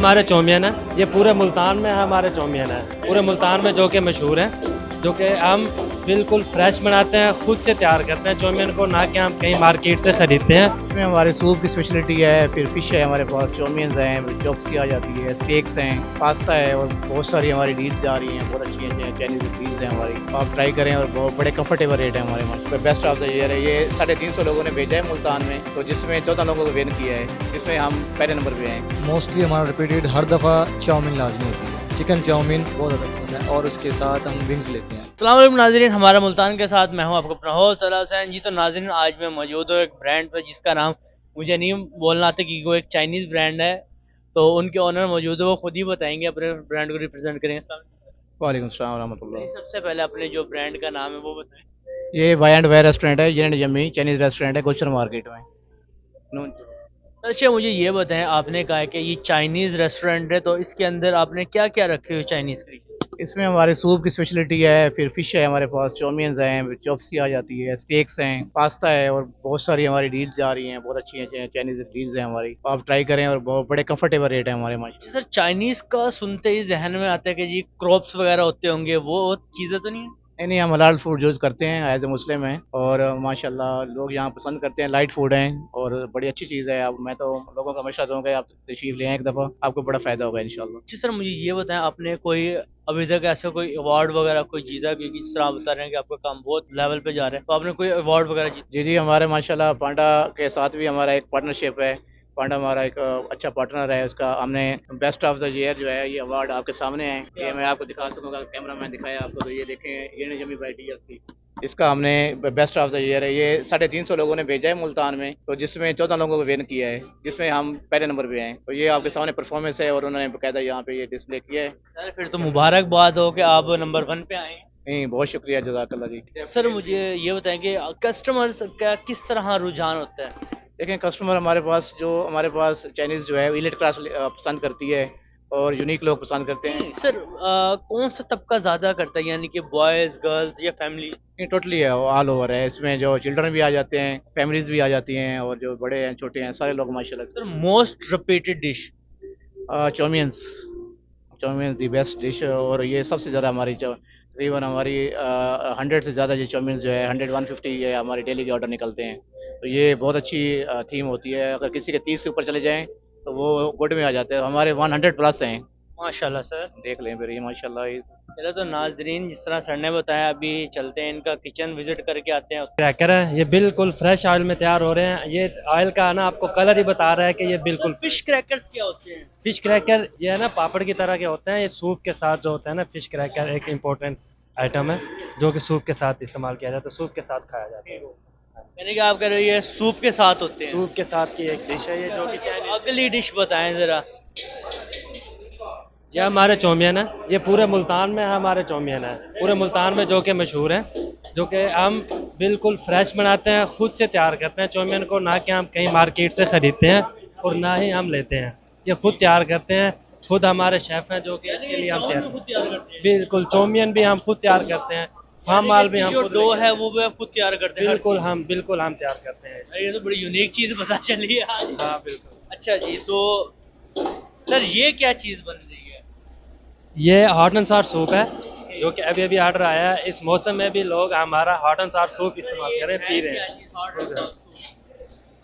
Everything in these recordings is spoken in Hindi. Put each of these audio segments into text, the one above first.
हमारे चौमियन है, ये पूरे मुल्तान में हमारे चौमियन है, पूरे मुल्तान में जो कि मशहूर हैं, जो कि हम बिल्कुल फ्रेश बनाते हैं, खुद से तैयार करते हैं चौमियन को, ना कि हम कहीं मार्केट से ख़रीदते हैं। इसमें हमारे सूप की स्पेशलिटी है, फिर फिश है हमारे पास, चौमियंस हैं, चॉप्सी आ जाती है, स्टेक्स हैं, पास्ता है और बहुत सारी हमारी डील्स जा रही हैं, बहुत अच्छी हैं चाइनीज़ डील्स हैं हमारी। आप ट्राई करें और बहुत बड़े कंफर्टेबल रेट है हमारे वहाँ। बेस्ट ऑफ द ईयर है ये, 350 लोगों ने भेजा है मुल्तान में, तो जिसमें 14 लोगों को विन किया है, जिसमें हम पहले नंबर पे हैं। मोस्टली हमारा रिपीटेड हर दफ़ा चाउमीन लाजमी होती है। चिकन चाउमीन बहुत ज़्यादा पसंद है और उसके साथ हम विंग्स लेते हैं। अस्सलाम वालेकुम नाज़रीन, हमारा मुल्तान के साथ मैं हूं आपको अपना होस्ट सलाह हुसैन जी। तो नाज़रीन, आज मैं मौजूद हूँ एक ब्रांड पर जिसका नाम मुझे नहीं बोलना आता कि वो एक चाइनीज़ ब्रांड है। तो उनके ओनर मौजूद है, वो खुद ही बताएंगे, अपने ब्रांड को रिप्रेजेंट करेंगे। वालेकुम सलाम रहमतुल्लाह। सबसे पहले अपने जो ब्रांड का नाम है वो बताएं। ये वाई एंड वाई रेस्टोरेंट है, ये यम्मी चाइनीज़ रेस्टोरेंट है गुलशन मार्केट में। नून। अच्छा, मुझे ये बताएं, आपने कहा है कि ये चाइनीज़ रेस्टोरेंट है, तो इसके अंदर आपने क्या क्या रखे हुए चाइनीज़ की? इसमें हमारे सूप की स्पेशलिटी है, फिर फिश है हमारे पास, चौमियंस हैं, चॉप्सी आ जाती है, स्टेक्स हैं, पास्ता है और बहुत सारी हमारी डील्स जा रही हैं, बहुत अच्छी हैं चाइनीज़ डील्स हैं हमारी। आप ट्राई करें और बहुत बड़े कंफर्टेबल रेट है हमारे वहाँ। सर, चाइनीज़ का सुनते ही जहन में आता है कि जी क्रॉप्स वगैरह होते होंगे, वो चीज़ें तो नहीं है? नहीं, हम हलाल फूड यूज़ करते हैं, एज ए मुस्लिम हैं और माशाल्लाह लोग यहाँ पसंद करते हैं, लाइट फूड हैं और बड़ी अच्छी चीज़ है। अब मैं तो लोगों का मशवरा दूंगा, आप तशरीफ़ ले आएं एक दफ़ा, आपको बड़ा फ़ायदा होगा इंशाल्लाह। जी सर, मुझे ये बताएं, आपने कोई अभी तक ऐसा कोई अवार्ड वगैरह कोई जीता? क्योंकि जिस तरह आप बता रहे हैं कि आपका काम बहुत लेवल पे जा रहा है, तो आपने कोई अवार्ड वगैरह जीता? जी जी, हमारे माशाल्लाह पांडा के साथ भी हमारा एक पार्टनरशिप है। पांडा हमारा एक अच्छा पार्टनर है, उसका हमने बेस्ट ऑफ द ईयर जो है ये अवार्ड आपके सामने है, ये मैं आपको दिखा सकूँगा, कैमरा मैन दिखाया आपको, तो ये देखें, ये जमी भाई TFC, इसका हमने बेस्ट ऑफ द ईयर है ये, 350 लोगों ने भेजा है मुल्तान में, तो जिसमें 14 लोगों को विन किया है, जिसमें हम पहले नंबर पे हैं। तो ये आपके सामने परफॉर्मेंस है और उन्होंने बाकायदा यहाँ पे ये डिस्प्ले किया है। सर, फिर तो मुबारकबाद हो कि आप नंबर 1 पे आए हैं। नहीं, बहुत शुक्रिया, जज़ाकल्लाह जी। सर, मुझे ये बताएं कि कस्टमर्स का किस तरह रुझान होता है? देखें, कस्टमर हमारे पास चाइनीज़ जो है इलीट क्लास पसंद करती है और यूनिक लोग पसंद करते हैं। सर, कौन सा तबका ज़्यादा करता है, यानी कि बॉयज़, गर्ल्स या फैमिली? ये टोटली है, ऑल ओवर है, इसमें जो चिल्ड्रन भी आ जाते हैं, फैमिलीज भी आ जाती हैं और जो बड़े हैं छोटे हैं सारे लोग माशाल्लाह सर, मोस्ट रिपीटेड डिश? से। चौमियंस, चौमियंस दी बेस्ट डिश, और ये सबसे ज़्यादा हमारी जो तकरीबन हमारी 100 से ज़्यादा ये चौमियंस जो है, 100-150 ये हमारे डेली के ऑर्डर निकलते हैं। तो ये बहुत अच्छी थीम होती है, अगर किसी के 30 से ऊपर चले जाएँ तो वो गुड में आ जाते हैं, हमारे 100 प्लस हैं। माशाल्लाह सर। देख लें फिर, ये माशाल्लाह ये। चलो, तो नाजरीन, जिस तरह सर ने बताया, अभी चलते हैं इनका किचन विजिट करके आते हैं। क्रैकर है, ये बिल्कुल फ्रेश ऑयल में तैयार हो रहे हैं। ये ऑयल का ना आपको कलर ही बता रहा है कि ये बिल्कुल फिश क्रैकर्स क्या होते हैं? फिश क्रैकर, ये है ना पापड़ की तरह के होते हैं, ये सूप के साथ जो होता है ना, फिश क्रैकर एक इम्पोर्टेंट आइटम है जो कि सूप के साथ इस्तेमाल किया जाता है, सूप के साथ खाया जाता है। यानी कि आप कह रहे हो ये सूप के साथ होते हैं? सूप के साथ की एक डिश है ये, जो कि अगली डिश बताएं जरा। ये हमारे चौमियन है, ये पूरे मुल्तान में हमारे चौमियन है, पूरे मुल्तान में जो कि मशहूर हैं, जो कि हम बिल्कुल फ्रेश बनाते हैं, खुद से तैयार करते हैं चौमियन को, ना कि हम कहीं मार्केट से ख़रीदते हैं और ना ही हम लेते हैं। ये खुद तैयार करते हैं, खुद हमारे शेफ़ हैं जो कि इसके लिए हम तैयार, बिल्कुल चौमियन भी हम खुद तैयार करते हैं, फार्म माल भी हम जो खुद डो है वो भी आप खुद तैयार करते हैं? बिल्कुल हम तैयार करते हैं ये तो बड़ी यूनिक चीज़ पता चली है आज। हाँ बिल्कुल। अच्छा जी, तो सर ये क्या चीज़ बन रही है? ये हॉट एंड सार सूप है, जो कि अभी अभी ऑर्डर आया है। इस मौसम में भी लोग हमारा हॉट एंड सार सूप इस्तेमाल करें, पी रहे हैं।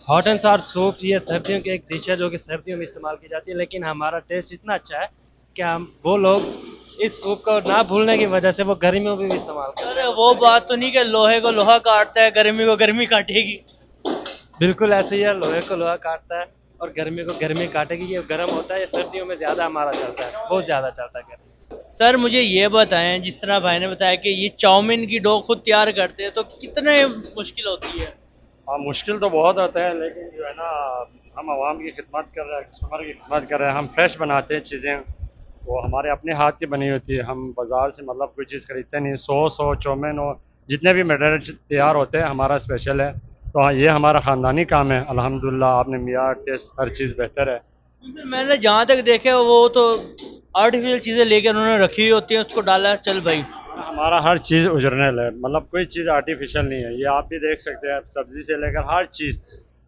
हॉट एंड सार सूप ये सर्दियों की एक डिश है जो कि सर्दियों में इस्तेमाल की जाती है, लेकिन हमारा टेस्ट इतना अच्छा है कि हम वो लोग इस सूप को ना भूलने की वजह से वो गर्मियों में भी इस्तेमाल करते अरे वो बात तो नहीं कि लोहे को लोहा काटता है, गर्मी को गर्मी काटेगी। हैं। बिल्कुल ऐसे ही है, लोहे को लोहा काटता है और गर्मी को गर्मी काटेगी। ये गर्म होता है, ये सर्दियों में ज़्यादा हमारा चलता है, बहुत ज़्यादा चलता है गर्मी। सर, मुझे ये बताएं, जिस तरह भाई ने बताया कि ये चाउमीन की डो खुद तैयार करते हैं, तो कितने मुश्किल होती है? हाँ, मुश्किल तो बहुत होता है, लेकिन जो है ना, हम आवाम की खिदमत कर रहे हैं, कस्टमर की खिदमत कर रहे हैं, हम फ्रेश बनाते हैं चीज़ें, वो हमारे अपने हाथ की बनी होती है, हम बाज़ार से मतलब कोई चीज़ खरीदते नहीं। सॉस हो, चौमिन हो, जितने भी मटेरियल तैयार होते हैं हमारा स्पेशल है। तो हाँ, ये हमारा ख़ानदानी काम है, अल्हम्दुलिल्लाह। आपने मियार, टेस्ट, हर चीज़ बेहतर है। फिर मैंने जहाँ तक देखा वो तो आर्टिफिशियल चीज़ें लेकर उन्होंने रखी हुई होती हैं, उसको डाला चल भाई। हमारा हर चीज़ ओरिजिनल है, मतलब कोई चीज़ आर्टिफिशियल नहीं है। ये आप भी देख सकते हैं, सब्ज़ी से लेकर हर चीज़।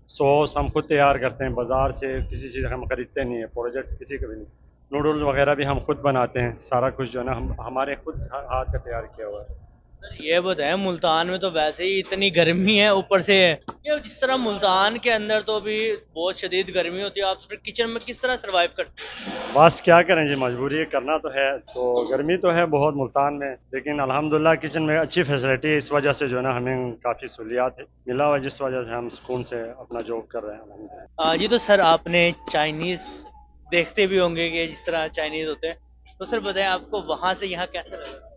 सॉस हम खुद तैयार करते हैं, बाज़ार से किसी चीज़ हम खरीदते नहीं है, प्रोजेक्ट किसी का भी नहीं। नूडल्स वगैरह भी हम खुद बनाते हैं, सारा कुछ जो है ना हम हमारे खुद हाथ का तैयार किया हुआ है। सर ये बताएं, मुल्तान में तो वैसे ही इतनी गर्मी है, ऊपर से ये जिस तरह मुल्तान के अंदर तो भी बहुत शदीद गर्मी होती है, आप फिर किचन में किस तरह सरवाइव करते हैं? बस क्या करें जी, मजबूरी है, करना तो है। तो गर्मी तो है बहुत मुल्तान में, लेकिन अल्हम्दुलिल्लाह किचन में अच्छी फैसिलिटी है, इस वजह से जो है ना हमें काफ़ी सहूलियात है मिला हुआ है, जिस वजह से हम सुकून से अपना जॉब कर रहे हैं अल्हम्दुलिल्लाह। जी तो सर आपने चाइनीज़ देखते भी होंगे कि जिस तरह चाइनीज़ होते हैं, तो सर बताएं आपको वहाँ से यहाँ कैसा लगा?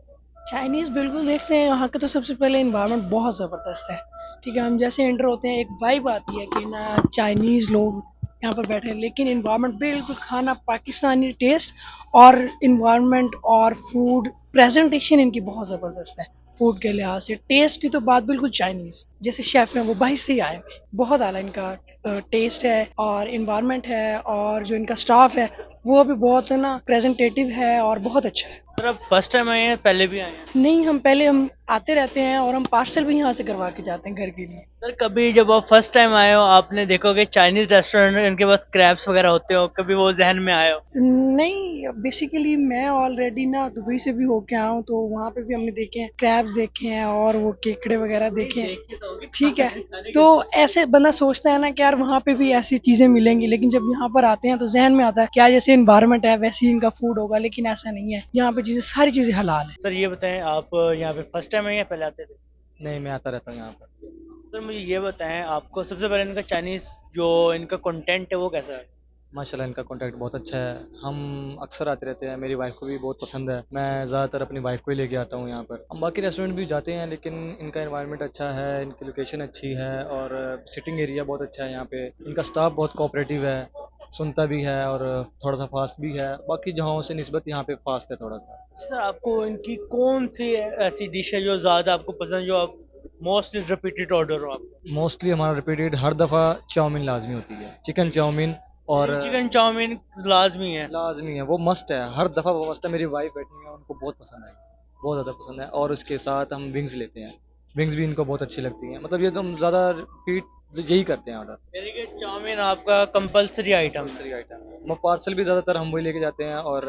चाइनीज़ बिल्कुल देखते हैं। वहाँ का तो सबसे पहले इन्वायरमेंट बहुत ज़बरदस्त है। ठीक है, हम जैसे एंटर होते हैं एक वाइब आती है कि ना चाइनीज़ लोग यहाँ पर बैठे हैं, लेकिन इन्वायरमेंट बिल्कुल खाना पाकिस्तानी टेस्ट और इन्वायरमेंट और फूड प्रेजेंटेशन इनकी बहुत ज़बरदस्त है। फूड के लिहाज से टेस्ट की तो बात बिल्कुल चाइनीज़, जैसे शेफ़ हैं वो बाहर से ही आए हैं। बहुत आला इनका टेस्ट है और इन्वायरमेंट है, और जो इनका स्टाफ है वो भी बहुत है ना प्रेजेंटेटिव है और बहुत अच्छा है। सर आप फर्स्ट टाइम आए हैं, पहले भी आए हैं? नहीं, हम आते रहते हैं और हम पार्सल भी यहाँ से करवा के जाते हैं घर के लिए। सर कभी जब आप फर्स्ट टाइम आए हो, आपने देखोगे चाइनीज रेस्टोरेंट इनके पास क्रैब्स वगैरह होते हो, कभी वो जहन में आए हो? नहीं, बेसिकली मैं ऑलरेडी ना दुबई से भी होके आया हूँ, तो वहाँ पे भी हमने देखे हैं, क्रैब्स देखे हैं और वो केकड़े वगैरह देखे हैं। ठीक है, तो ऐसे बंदा सोचता है ना कि यार वहाँ पे भी ऐसी चीज़ें मिलेंगी, लेकिन जब यहाँ पर आते हैं तो जहन में आता है क्या जैसे इन्वायरमेंट है वैसे ही इनका फूड होगा, लेकिन ऐसा नहीं है। यहाँ पे चीज़ें सारी चीज़ें हलाल है। सर ये बताएं, आप यहाँ पे फर्स्ट टाइम आए या पहले आते थे? नहीं, मैं आता रहता हूँ यहाँ पर। सर मुझे ये बताएं, आपको सबसे पहले इनका चाइनीज जो इनका कंटेंट है वो कैसा है? माशाल्लाह इनका कॉन्टैक्ट बहुत अच्छा है। हम अक्सर आते रहते हैं, मेरी वाइफ को भी बहुत पसंद है। मैं ज़्यादातर अपनी वाइफ को ही लेके आता हूँ यहाँ पर। हम बाकी रेस्टोरेंट भी जाते हैं, लेकिन इनका एनवायरनमेंट अच्छा है, इनकी लोकेशन अच्छी है और सिटिंग एरिया बहुत अच्छा है यहाँ पे। इनका स्टाफ बहुत कोऑपरेटिव है, सुनता भी है और थोड़ा सा फास्ट भी है। बाकी जगहों से निस्बत यहाँ पे फास्ट है थोड़ा सा। सर आपको इनकी कौन सी ऐसी डिश है जो ज़्यादा आपको पसंद, जो आप मोस्ट रिपीटेड ऑर्डर हो आपका? मोस्टली हमारा रिपीटेड हर दफ़ा चाउमीन लाजमी होती है, चिकन चाउमीन। और चिकन चाउमीन लाजमी है? लाजमी है, वो मस्ट है, हर दफ़ा वो मस्ट है। मेरी वाइफ बैठी है, उनको बहुत पसंद है, बहुत ज़्यादा पसंद है। और उसके साथ हम विंग्स लेते हैं, विंग्स भी इनको बहुत अच्छी लगती हैं। मतलब ये तो हम ज़्यादा रिपीट यही करते हैं ऑर्डर। यानी कि चाउमीन आपका कंपलसरी आइटम? दूसरी आइटम पार्सल भी ज़्यादातर हम वही लेके जाते हैं, और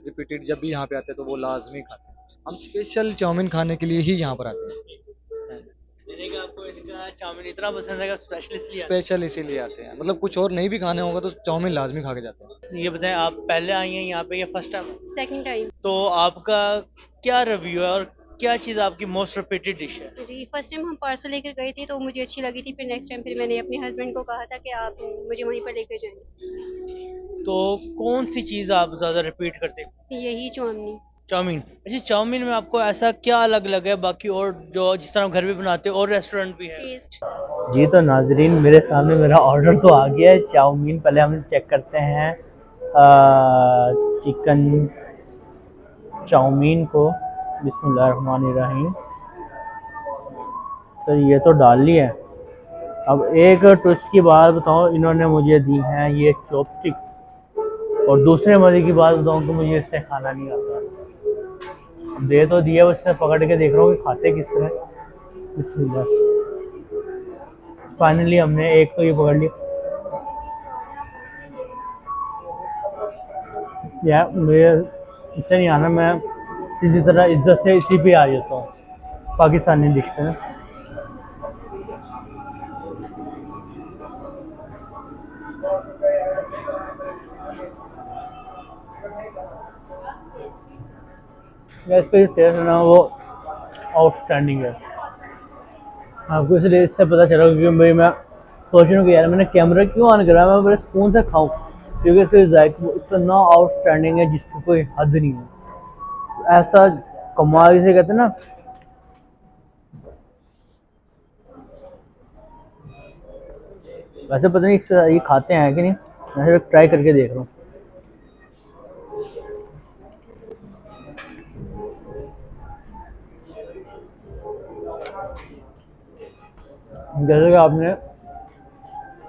रिपीटेड जब भी यहाँ पे आते हैं तो वो लाजमी खाते हैं। हम स्पेशल चाउमीन खाने के लिए ही यहाँ पर आते हैं। यानी कि आपको इनका चाउमीन इतना पसंद है कि स्पेशलिस्ट स्पेशल इसीलिए आते हैं, मतलब कुछ और नहीं भी खाने होगा तो चाउमीन लाजमी खा के जाते हैं। ये बताएं, आप पहले आई हैं यहाँ पे या फर्स्ट टाइम? Second time. तो आपका क्या रिव्यू है और क्या चीज़ आपकी मोस्ट रिपीटेड डिश है? जी, फर्स्ट टाइम हम पार्सल लेकर गए थे तो मुझे अच्छी लगी थी, फिर नेक्स्ट टाइम फिर मैंने अपने हस्बैंड को कहा था कि आप मुझे वहीं पर लेकर जाएं। तो कौन सी चीज़ आप ज़्यादा रिपीट करते हैं? यही चाउमीन। चाउमीन। अच्छा, चाउमीन में आपको ऐसा क्या अलग लगा है बाकी और जो जिस तरह घर भी बनाते हैं और रेस्टोरेंट भी है? टेस्ट। जी तो नाजरीन, मेरे सामने मेरा ऑर्डर तो आ गया है चाउमीन। पहले हम चेक करते हैं चिकन चाउमीन को। बिस्मिल्लाहिर्रहमानिर्रहीम। तो ये तो डाल ली है। अब एक ट्विस्ट की बात बताऊँ, इन्होंने मुझे दी हैं ये चॉपस्टिक्स, और दूसरे मज़े की बात बताऊँ तो मुझे इससे खाना नहीं आता। अब दे तो दिया, उससे पकड़ के देख रहा हूँ कि खाते किस तरह। बिस्मिल्लाह। फाइनली हमने एक तो ये पकड़ लिया। यार मुझे इससे नहीं आना, मैं सीधी तरह इज्जत से इसी पे आ जाता हूँ, पाकिस्तानी डिश पे। इसका जो टेस्ट है ना वो आउटस्टैंडिंग है। आपको इसलिए इससे पता चला क्योंकि भाई मैं सोच रहा हूँ कि यार मैंने कैमरा क्यों ऑन करा, मैं बड़े सुकून से खाऊं, क्योंकि इसका जायका इतना आउटस्टैंडिंग है जिसकी कोई हद नहीं है। ऐसा कमाल से कहते हैं ना। वैसे पता नहीं ये खाते हैं कि नहीं, मैं सिर्फ ट्राई करके देख रहा हूँ। जैसे कि आपने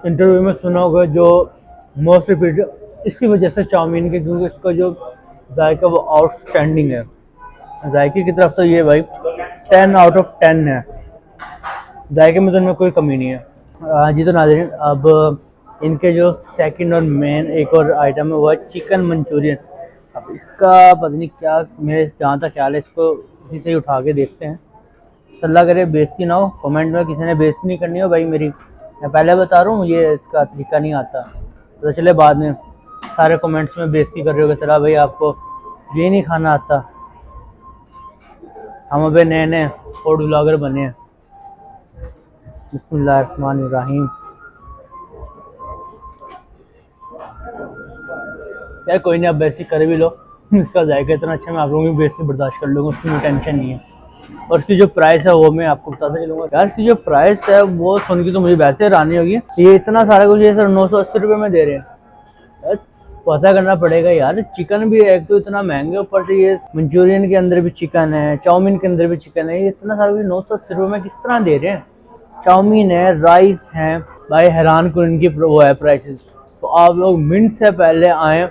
इंटरव्यू में सुना होगा, जो मोस्ट रिपीटेड इसकी वजह से चाउमीन के, क्योंकि इसका जो जायका वो आउटस्टैंडिंग है। जायके की तरफ तो ये भाई 10 आउट ऑफ 10 है, जायके में तो इनमें कोई कमी नहीं है। जी तो नाज़रीन, अब इनके जो सेकंड और मेन एक और आइटम है वो है चिकन मंचूरियन। अब इसका पता नहीं क्या, मेरे जहाँ तक ख्याल है इसको इसी से ही उठा के देखते हैं। सल्ला करे बेइज्जती ना हो, कमेंट में किसी ने बेइज्जती नहीं करनी हो भाई मेरी, मैं पहले बता रहा हूँ मुझे इसका तरीका नहीं आता, तो चले बाद में सारे कमेंट्स में बेइज्जती कर रहे हो कि चला भाई आपको ये नहीं खाना आता। हम अभी नए नए फूड ब्लॉगर बने हैं। बिस्मिल्लाहिर्रहमानिर्रहीम। यार कोई नहीं, आप बेइज्जती कर भी लो, इसका जायका इतना अच्छा, मैं आप लोगों की बेइज्जती बर्दाश्त कर लूँगा, उसकी मुझे टेंशन नहीं है। और उसकी जो प्राइस है वो मैं आपको बताता चलूँगा। यार इसकी जो प्राइस है वो सुन के तो मुझे वैसे हैरानी होगी, ये इतना सारा कुछ ये सर 980 रुपये में दे रहे हैं। यार पता करना पड़ेगा यार, चिकन भी एक तो इतना महंगा, ऊपर से ये मंचूरियन के अंदर भी चिकन है, चाउमीन के अंदर भी चिकन है, ये इतना सारा कुछ 980 रुपये में किस तरह दे रहे हैं। चाउमीन है, राइस है, भाई हैरान को इनकी वो है प्राइसेस। तो आप लोग मिनट से पहले आएँ,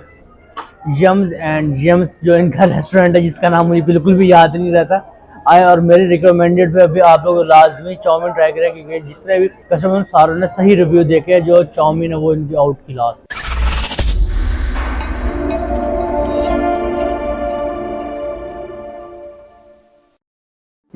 यम्स एंड यम्स जो इनका रेस्टोरेंट है जिसका नाम मुझे बिल्कुल भी याद नहीं रहता, आए और मेरे रिकमेंडेड पे अभी आप लोग लाजमी चाउमीन ट्राई करें, क्योंकि जितने भी कस्टमर सारों ने सही रिव्यू देखे जो चाउमीन है वो इनकी आउट क्लास।